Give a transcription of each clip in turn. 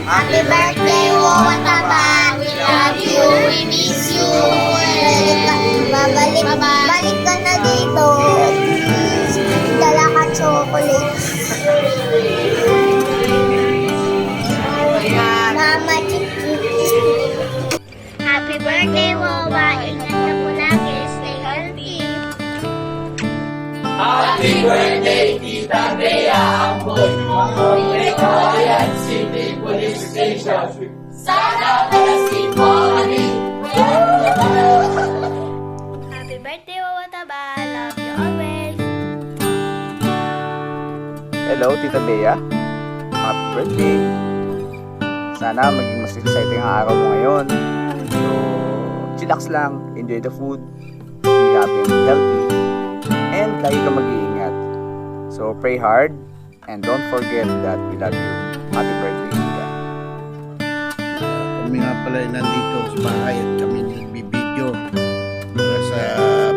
Happy birthday, Wawa Taba! We love you, we miss you! Balik ka na dito. Dala ka chocolates. Mama, chip. Happy birthday, Wawa! Ingat ka po lagi. Stay healthy. Happy birthday, Tita Bea! Ang buhay mo ay City Police Station. Sana malasin mo kami. Happy birthday, Wawa Taba! Love you always. Hello, Tita Bea. Happy birthday. Sana maging mas exciting ang araw mo ngayon. So, chillax lang. Enjoy the food. Be happy and healthy. And lagi ka mag-iingat. So, pray hard. And don't forget that we love you. Happy birthday, Tita. Kami nga pala ay nandito sa bahay at kami nagbibideo para sa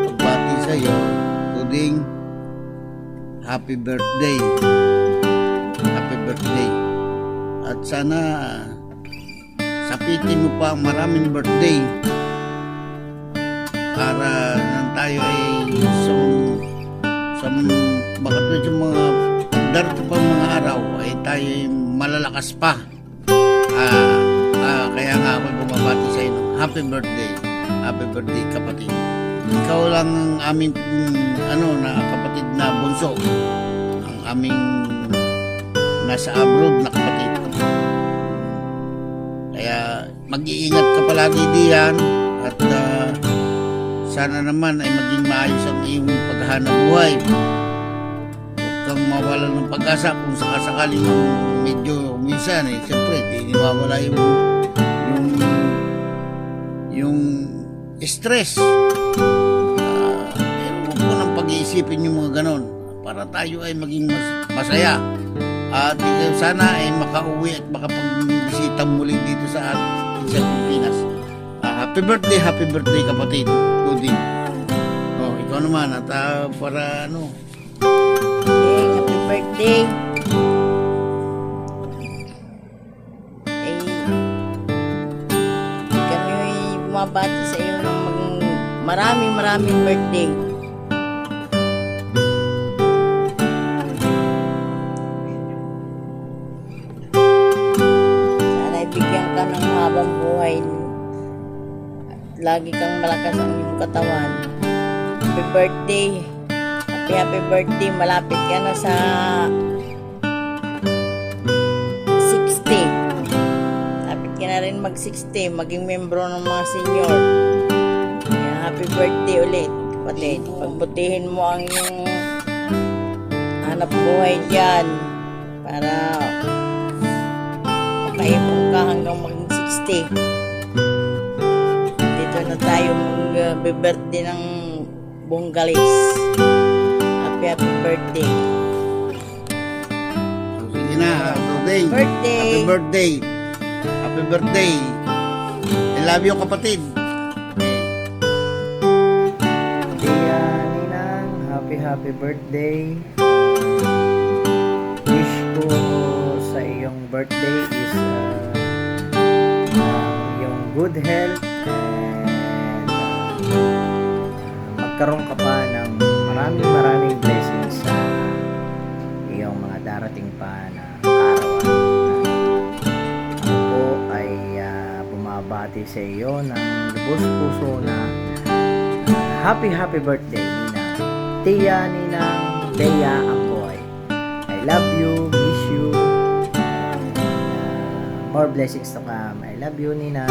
pagbati sa iyo. Tuding, happy birthday. Happy birthday. At sana sapitin mo pa ang maraming birthday para nang tayo ay makatulad sa mga darating pang mga araw ay tayo ay malalakas pa. Kaya nga ako bumabati sa iyo. Happy birthday. Happy birthday, kapatid. Ikaw lang ang aming na kapatid na bunso. Ang aming nasa abroad na kapatid. Kaya mag-iingat ka palagi diyan at sana naman ay maging maayos ang iyong paghahanap buhay. Huwag kang mawalan ng pag-asa kung sakasakaling medyo minsan siyempre di mawala yung stress. Pero huwag mo nang pag-iisipin yung mga ganon para tayo ay maging masaya. At sana ay makauwi at makapagbisita muli dito sa Pilipinas. Happy birthday kapatid. Judy. Oh, ikaw naman at para Happy birthday. Kami ay bumabati sa iyo ng maraming birthday. Sana ibigyan ka ng habang buhay. Lagi kang malakas ang iyong katawan. Happy birthday. Happy birthday. Malapit ka na sa 60. Malapit ka na rin mag-60. Maging membro ng mga senior. Kaya happy birthday ulit. Kapatid, pagbutihin mo ang iyong hanap buhay dyan para makaipon ka hanggang maging 60. Dito na tayo mag-birthday ng buong galis. Happy birthday. sige na, Tuding. Birthday. Happy birthday. Happy birthday. I love you, kapatid. Tia Ninang, happy birthday. Wish ko sa iyong birthday is yung good health and magkaroon ka pa ng maraming blessings sa iyong mga darating pa na arawan. Ako po ay bumabati sa iyo ng lubos puso na happy birthday, Nina. Tia Ninang Bea Amboy. I love you, miss you, and more blessings to come. I love you, Nina.